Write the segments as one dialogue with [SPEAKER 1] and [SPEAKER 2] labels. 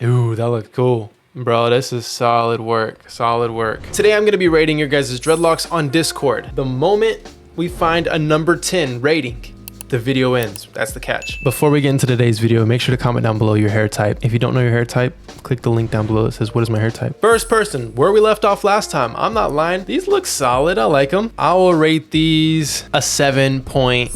[SPEAKER 1] Ooh, that looked cool. Bro, this is solid work, solid work. Today I'm gonna be rating your guys' dreadlocks on Discord. The moment we find a number 10 rating, the video ends. That's the catch. Before we get into today's video, make sure to comment down below your hair type. If you don't know your hair type, click the link down below that says, what is my hair type? First person, where we left off last time. I'm not lying. These look solid. I like them. I will rate these a 7.9.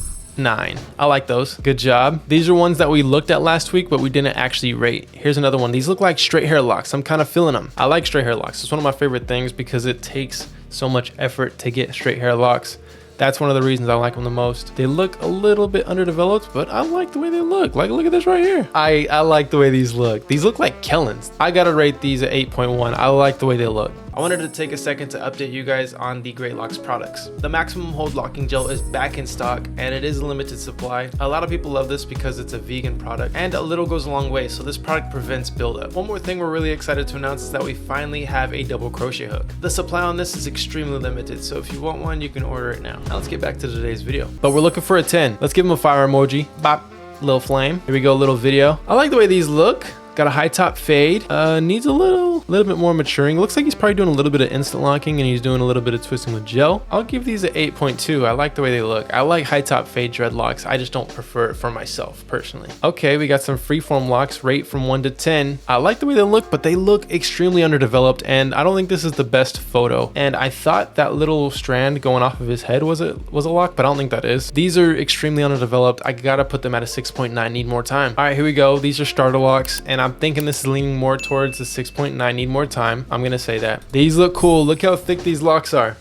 [SPEAKER 1] I like those. Good job. These are ones that we looked at last week, but we didn't actually rate. Here's another one. These look like straight hair locks. I'm kind of feeling them. I like straight hair locks. It's one of my favorite things because it takes so much effort to get straight hair locks. That's one of the reasons I like them the most. They look a little bit underdeveloped, but I like the way they look. Like, look at this right here. I like the way these look. These look like Kellens. I gotta rate these at 8.1. I like the way they look. I wanted to take a second to update you guys on the Greatlocs products. The maximum hold locking gel is back in stock and it is a limited supply. A lot of people love this because it's a vegan product and a little goes a long way, so this product prevents buildup. One more thing we're really excited to announce is that we finally have a double crochet hook. The supply on this is extremely limited, so if you want one, you can order it now. Now let's get back to today's video. But we're looking for a 10. Let's give them a fire emoji. Bop, little flame. Here we go, little video. I like the way these look. Got a high top fade. Needs a little bit more maturing. Looks like he's probably doing a little bit of instant locking and he's doing a little bit of twisting with gel. I'll give these an 8.2. I like the way they look. I like high top fade dreadlocks. I just don't prefer it for myself personally. Okay, we got some freeform locks. Rate from 1 to 10. I like the way they look, but they look extremely underdeveloped and I don't think this is the best photo. And I thought that little strand going off of his head was a lock, but I don't think that is. These are extremely underdeveloped. I gotta put them at a 6.9. Need more time. All right, here we go. These are starter locks and I'm thinking this is leaning more towards the 6.9. Need more time. I'm gonna say that. These look cool. Look how thick these locks are.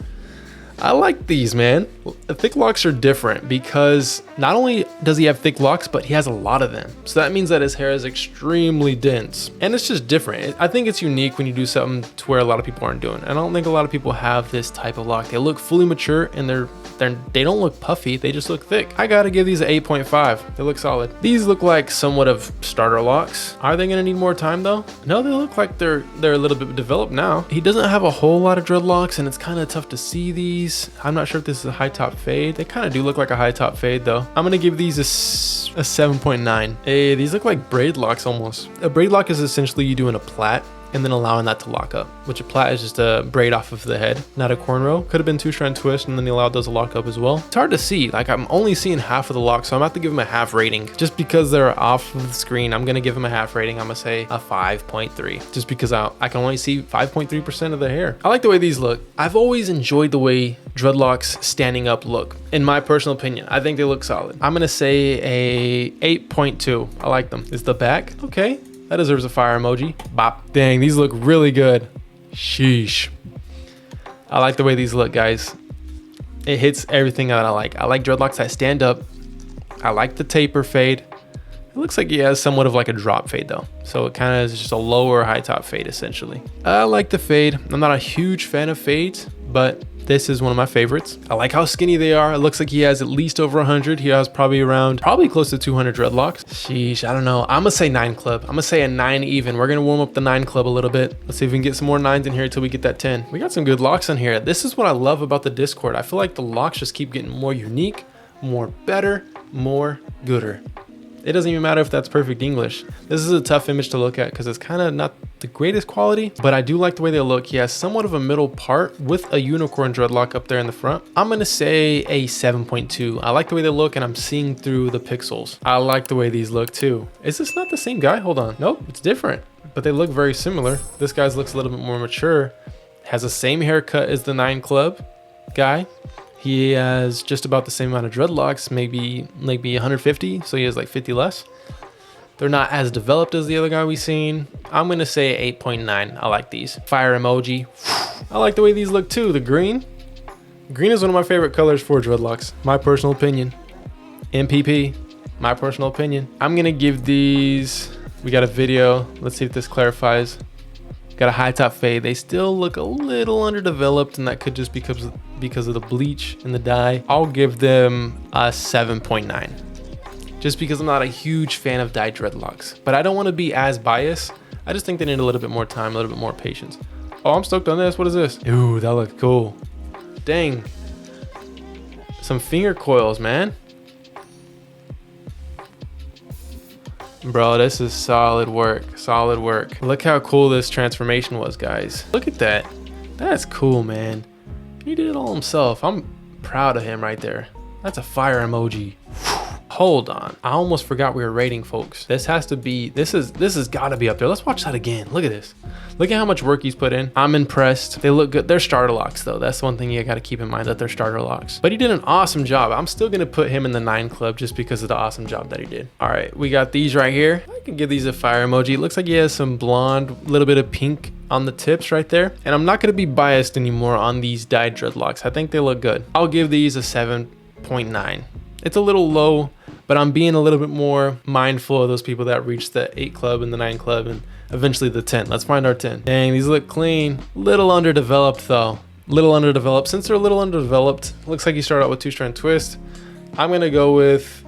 [SPEAKER 1] I like these, man. Thick locks are different because not only does he have thick locks, but he has a lot of them. So that means that his hair is extremely dense and it's just different. I think it's unique when you do something to where a lot of people aren't doing. I don't think a lot of people have this type of lock. They look fully mature and they don't look puffy. They just look thick. I gotta give these an 8.5. They look solid. These look like somewhat of starter locks. Are they gonna need more time though? No, they look like they're a little bit developed now. He doesn't have a whole lot of dreadlocks and it's kind of tough to see these. I'm not sure if this is a high top fade. They kind of do look like a high top fade though. I'm gonna give these a 7.9. Hey, these look like braid locks almost. A braid lock is essentially you doing a plait and then allowing that to lock up, which a plait is just a braid off of the head, not a cornrow. Could have been 2-strand twist and then he allowed those to lock up as well. It's hard to see, like I'm only seeing half of the lock, so I'm about to give him a half rating. Just because they're off of the screen, I'm gonna give him a half rating. I'm gonna say a 5.3, just because I can only see 5.3% of the hair. I like the way these look. I've always enjoyed the way dreadlocks standing up look. In my personal opinion, I think they look solid. I'm gonna say a 8.2. I like them. Is the back? Okay. That deserves a fire emoji. Bop. Dang, these look really good. Sheesh. I like the way these look, guys. It hits everything that I like. I like dreadlocks that stand up. I like the taper fade. It looks like he has somewhat of like a drop fade though. So it kind of is just a lower high top fade essentially. I like the fade. I'm not a huge fan of fades, but this is one of my favorites. I like how skinny they are. It looks like he has at least over 100. He has probably close to 200 dreadlocks. Sheesh, I don't know. I'm gonna say 9 club. I'm gonna say a 9 even. We're gonna warm up the 9 club a little bit. Let's see if we can get some more 9s in here until we get that 10. We got some good locks in here. This is what I love about the Discord. I feel like the locks just keep getting more unique, more better, more gooder. It doesn't even matter if that's perfect English. This is a tough image to look at because it's kind of not the greatest quality, but I do like the way they look. He has somewhat of a middle part with a unicorn dreadlock up there in the front. I'm gonna say a 7.2. I like the way they look and I'm seeing through the pixels. I like the way these look too. Is this not the same guy? Hold on. Nope, it's different, but they look very similar. This guy's looks a little bit more mature. Has the same haircut as the 9 club guy. He has just about the same amount of dreadlocks, maybe 150, so he has like 50 less. They're not as developed as the other guy we've seen. I'm gonna say 8.9. I like these. Fire emoji. I like the way these look too. The green. Green is one of my favorite colors for dreadlocks. My personal opinion. MPP. My personal opinion. I'm gonna give these, we got a video. Let's see if this clarifies. Got a high top fade. They still look a little underdeveloped and that could just because of the bleach and the dye. I'll give them a 7.9 just because I'm not a huge fan of dyed dreadlocks, but I don't want to be as biased. I just think they need a little bit more time, a little bit more patience. Oh, I'm stoked on this. What is this? Ooh, that looks cool. Dang. Some finger coils, man. Bro, this is solid work. Solid work. Look how cool this transformation was, guys. Look at that. That's cool, man. He did it all himself. I'm proud of him right there. That's a fire emoji. Hold on. I almost forgot we were rating, folks. This has to be, this has got to be up there. Let's watch that again. Look at this. Look at how much work he's put in. I'm impressed. They look good. They're starter locks, though. That's one thing you got to keep in mind, that they're starter locks. But he did an awesome job. I'm still going to put him in the 9 club just because of the awesome job that he did. All right, we got these right here. I can give these a fire emoji. It looks like he has some blonde, little bit of pink on the tips right there. And I'm not going to be biased anymore on these dyed dreadlocks. I think they look good. I'll give these a 7.9. It's a little low, but I'm being a little bit more mindful of those people that reach the 8 club and the 9 club and eventually the 10. Let's find our 10. Dang, these look clean. Little underdeveloped though. Little underdeveloped. Since they're a little underdeveloped, looks like you start out with 2-strand twist. I'm gonna go with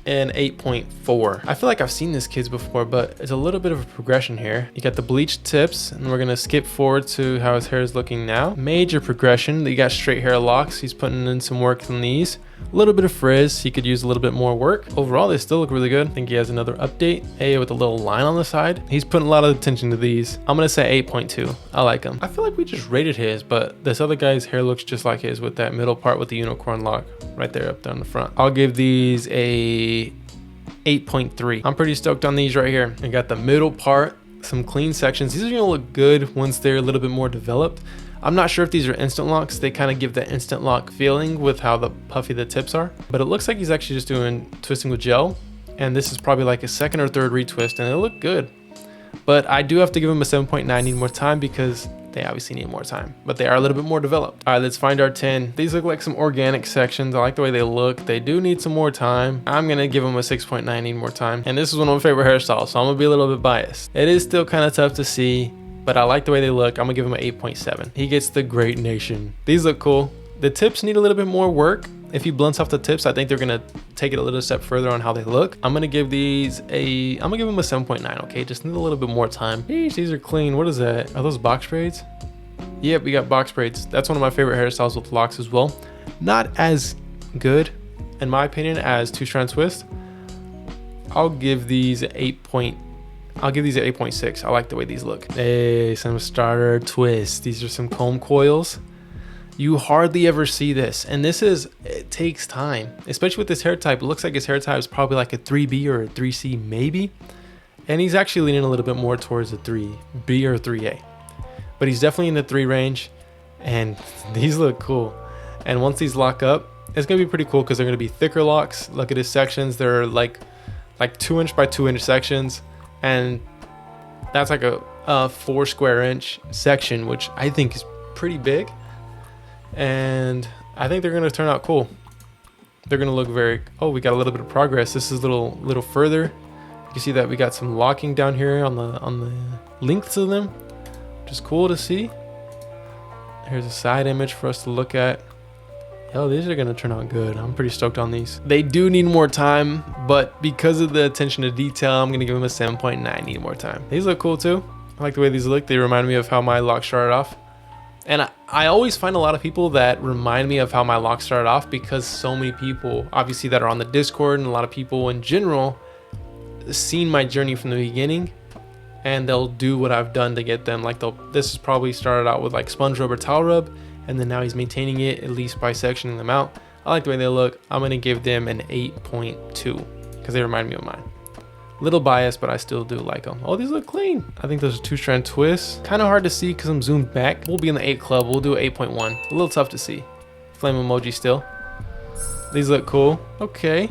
[SPEAKER 1] an 8.4. I feel like I've seen this kids before, but it's a little bit of a progression here. You got the bleached tips, and we're gonna skip forward to how his hair is looking now. Major progression. You got straight hair locks. He's putting in some work on these. A little bit of frizz. He could use a little bit more work. Overall, they still look really good. I think he has another update. A with a little line on the side. He's putting a lot of attention to these. I'm gonna say 8.2. I like him. I feel like we just rated his, but this other guy's hair looks just like his with that middle part with the unicorn lock right there up down the front. I'll give these a 8.3. I'm pretty stoked on these right here. I got the middle part, some clean sections. These are gonna look good once they're a little bit more developed. I'm not sure if these are instant locks. They kind of give that instant lock feeling with how the puffy the tips are, but it looks like he's actually just doing twisting with gel. And this is probably like a 2nd or 3rd retwist, and they look good. But I do have to give him a 7.9, need more time, because they obviously need more time, but they are a little bit more developed. All right, let's find our 10. These look like some organic sections. I like the way they look. They do need some more time. I'm gonna give them a 6.9, need more time. And this is one of my favorite hairstyles, so I'm gonna be a little bit biased. It is still kind of tough to see, but I like the way they look. I'm gonna give him an 8.7. He gets the Great Nation. These look cool. The tips need a little bit more work. If he blunts off the tips, I think they're gonna take it a little step further on how they look. I'm gonna give these I'm gonna give them a 7.9, okay? Just need a little bit more time. Eesh, these are clean. What is that? Are those box braids? Yep, we got box braids. That's one of my favorite hairstyles with locks as well. Not as good, in my opinion, as 2-strand twist. I'll give these an 8.6. I like the way these look. Hey, some starter twists. These are some comb coils. You hardly ever see this, and it takes time, especially with this hair type. It looks like his hair type is probably like a 3B or a 3C maybe, and he's actually leaning a little bit more towards a 3B or 3A, but he's definitely in the 3 range, and these look cool. And once these lock up, it's gonna be pretty cool because they're gonna be thicker locks. Look at his sections. They're like 2-inch by 2-inch sections, and that's like a 4 square inch section, which I think is pretty big. And I think they're gonna turn out cool. They're gonna look very, oh, we got a little bit of progress. This is a little further. You can see that we got some locking down here on the lengths of them, which is cool to see. Here's a side image for us to look at. Hell, these are gonna turn out good. I'm pretty stoked on these. They do need more time, but because of the attention to detail, I'm gonna give them a 7.9, need more time. These look cool too. I like the way these look. They remind me of how my lock started off. And I always find a lot of people that remind me of how my lock started off, because so many people, obviously, that are on the Discord, and a lot of people in general, seen my journey from the beginning, and they'll do what I've done to get them. Like this is probably started out with like sponge rub or towel rub, and then now he's maintaining it, at least by sectioning them out. I like the way they look. I'm gonna give them an 8.2 because they remind me of mine. Little biased, but I still do like them. Oh, these look clean. I think those are 2-strand twists. Kind of hard to see because I'm zoomed back. We'll be in the 8 club. We'll do 8.1. A little tough to see. Flame emoji still. These look cool. Okay.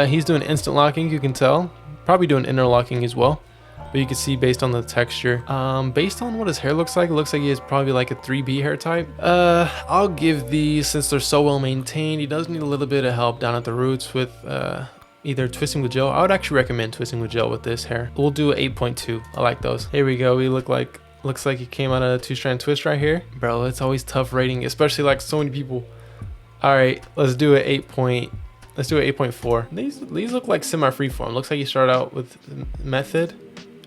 [SPEAKER 1] He's doing instant locking, you can tell. Probably doing inner locking as well. But you can see based on the texture. Based on what his hair looks like, it looks like he has probably like a 3B hair type. I'll give these, since they're so well maintained, he does need a little bit of help down at the roots with either twisting with gel. I would actually recommend twisting with gel with this hair. We'll do 8.2. I like those. Here we go. We looks like he came out of a 2-strand twist right here. Bro, it's always tough rating, especially like so many people. All right, let's do it 8.4. These look like semi-freeform. Looks like he started out with method,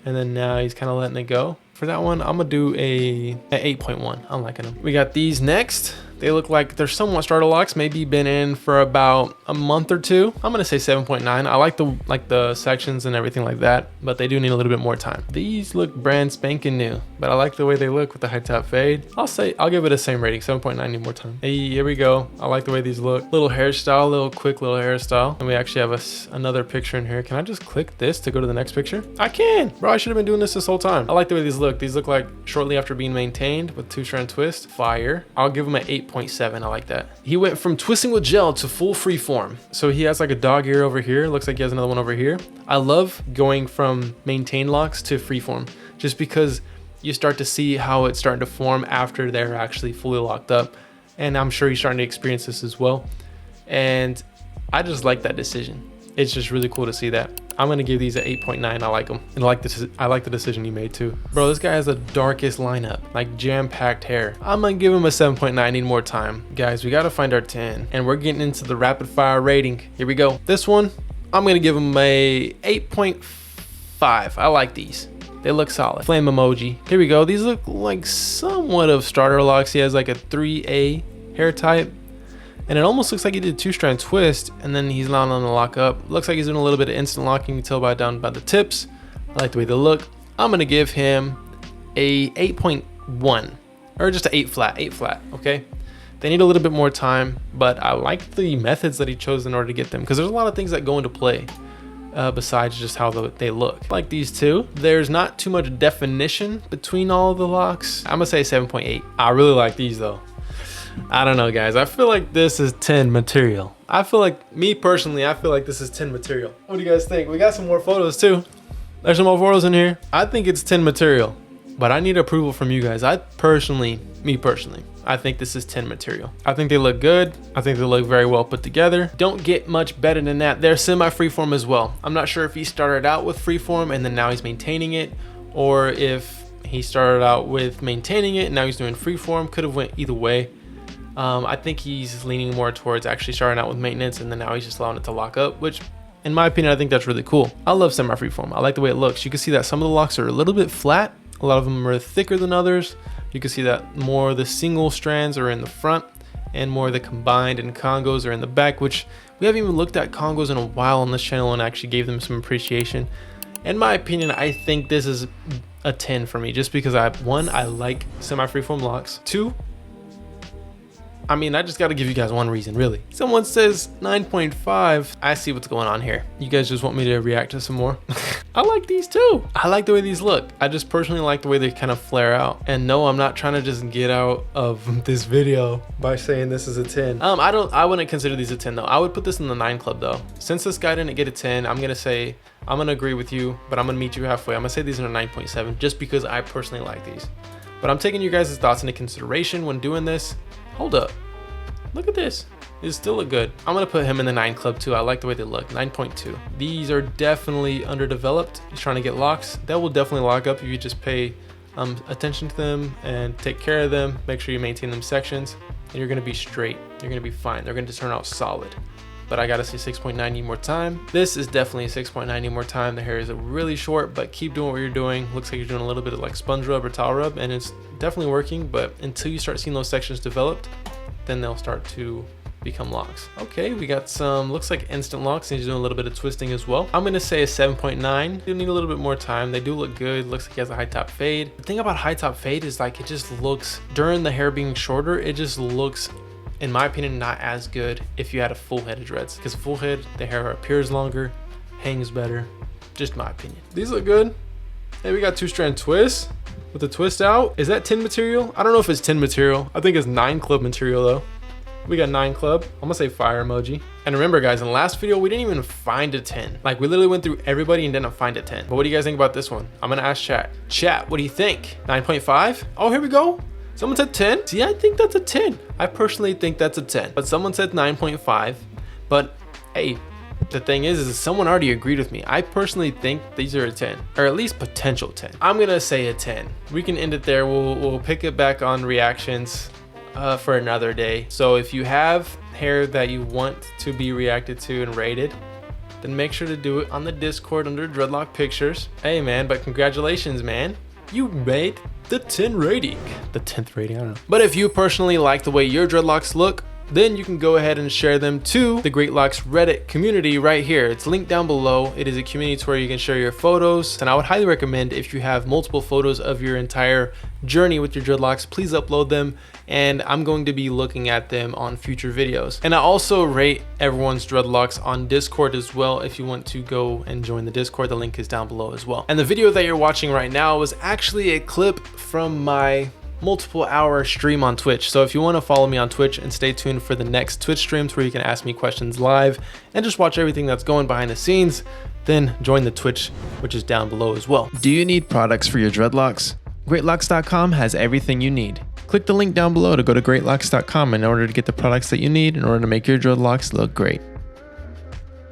[SPEAKER 1] and then now he's kind of letting it go. For that one, I'm gonna do a 8.1. I'm liking them. We got these next. They look like they're somewhat starter locks, maybe been in for about a month or two. I'm gonna say 7.9. I like the sections and everything like that, but they do need a little bit more time. These look brand spanking new, but I like the way they look with the high top fade. I'll give it the same rating, 7.9, need more time. Hey, here we go. I like the way these look. Little hairstyle, little quick little hairstyle. And we actually have another picture in here. Can I just click this to go to the next picture? I can, bro. I should have been doing this whole time. I like the way these look. These look like shortly after being maintained with 2-strand twist. Fire. I'll give them an 8.7. I like that. He went from twisting with gel to full free form. So he has like a dog ear over here. Looks like he has another one over here. I love going from maintained locks to free form just because you start to see how it's starting to form after they're actually fully locked up. And I'm sure you're starting to experience this as well. And I just like that decision. It's just really cool to see that. I'm gonna give these an 8.9. I like them, and I like the decision you made too, bro. This guy has the darkest lineup, like jam-packed hair. I'm gonna give him a 7.9. Need more time, guys. We gotta find our 10, and we're getting into the rapid fire rating. Here we go. This one, I'm gonna give him a 8.5. I like these. They look solid. Flame emoji. Here we go. These look like somewhat of starter locks. He has like a 3A hair type. And it almost looks like he did 2-strand twist, and then he's allowing them to lock up. Looks like he's doing a little bit of instant locking. You can tell down by the tips. I like the way they look. I'm gonna give him a 8.1, or just an 8 flat, okay? They need a little bit more time, but I like the methods that he chose in order to get them, because there's a lot of things that go into play besides just how they look. Like these two, there's not too much definition between all of the locks. I'm gonna say 7.8. I really like these though. I don't know, guys. I feel like this is 10 material. I feel like, me personally, I feel like this is 10 material. What do you guys think? We got some more photos too. There's some more photos in here. I think it's 10 material, but I need approval from you guys. Me personally, I think this is 10 material. I think they look good. I think they look very well put together. Don't get much better than that. They're semi-freeform as well. I'm not sure if he started out with freeform and then now he's maintaining it, or if he started out with maintaining it and now he's doing freeform. Could have went either way. I think he's leaning more towards actually starting out with maintenance and then now he's just allowing it to lock up, which in my opinion, I think that's really cool. I love semi-freeform. I like the way it looks. You can see that some of the locks are a little bit flat. A lot of them are thicker than others. You can see that more of the single strands are in the front and more of the combined and congos are in the back, which we haven't even looked at congos in a while on this channel and actually gave them some appreciation. In my opinion, I think this is a 10 for me just because one, I like semi-freeform locks. Two, I mean, I just got to give you guys one reason, really. Someone says 9.5. I see what's going on here. You guys just want me to react to some more. I like these too. I like the way these look. I just personally like the way they kind of flare out. And no, I'm not trying to just get out of this video by saying this is a 10. I wouldn't consider these a 10 though. I would put this in the 9 club though. Since this guy didn't get a 10, I'm going to agree with you, but I'm going to meet you halfway. I'm going to say these are a 9.7 just because I personally like these. But I'm taking you guys' thoughts into consideration when doing this. Hold up. Look at this. These still look good. I'm going to put him in the 9 club too. I like the way they look. 9.2. These are definitely underdeveloped. He's trying to get locks. That will definitely lock up if you just pay attention to them and take care of them. Make sure you maintain them sections and you're going to be straight. You're going to be fine. They're going to turn out solid. But I got to say 6.9, need more time. This is definitely a 6.9, need more time. The hair is really short, but keep doing what you're doing. Looks like you're doing a little bit of like sponge rub or towel rub, and it's definitely working. But until you start seeing those sections developed, then they'll start to become locks. Okay, we got some, looks like instant locks, and he's doing a little bit of twisting as well. I'm gonna say a 7.9. You need a little bit more time. They do look good. Looks like he has a high top fade. The thing about high top fade is like it just looks, during the hair being shorter, it just looks, in my opinion, not as good if you had a full head of dreads, because full head, the hair appears longer, hangs better. Just my opinion. These look good. Hey, we got 2-strand twists with the twist out. Is that 10 material? I don't know if it's 10 material. I think it's 9 club material though. We got 9 club. I'm gonna say fire emoji. And remember guys, in the last video, we didn't even find a 10. Like we literally went through everybody and didn't find a 10. But what do you guys think about this one? I'm gonna ask chat. Chat, what do you think? 9.5? Oh, here we go. Someone said 10. See, I think that's a 10. I personally think that's a 10. But someone said 9.5. But hey, the thing is someone already agreed with me. I personally think these are a 10, or at least potential 10. I'm gonna say a 10. We can end it there. We'll pick it back on reactions for another day. So if you have hair that you want to be reacted to and rated, then make sure to do it on the Discord under Dreadlock Pictures. Hey man, but congratulations man. you made the 10 rating. The 10th rating, I don't know. But if you personally like the way your dreadlocks look, then you can go ahead and share them to the Greatlocs Reddit community right here. It's linked down below. It is a community to where you can share your photos. And I would highly recommend, if you have multiple photos of your entire journey with your dreadlocks, please upload them. And I'm going to be looking at them on future videos. And I also rate everyone's dreadlocks on Discord as well. If you want to go and join the Discord, the link is down below as well. And the video that you're watching right now was actually a clip from my multiple hour stream on Twitch. So if you want to follow me on Twitch and stay tuned for the next Twitch streams where you can ask me questions live and just watch everything that's going behind the scenes, then join the Twitch, which is down below as well. Do you need products for your dreadlocks? Greatlocs.com has everything you need. Click the link down below to go to greatlocs.com in order to get the products that you need in order to make your dreadlocks look great.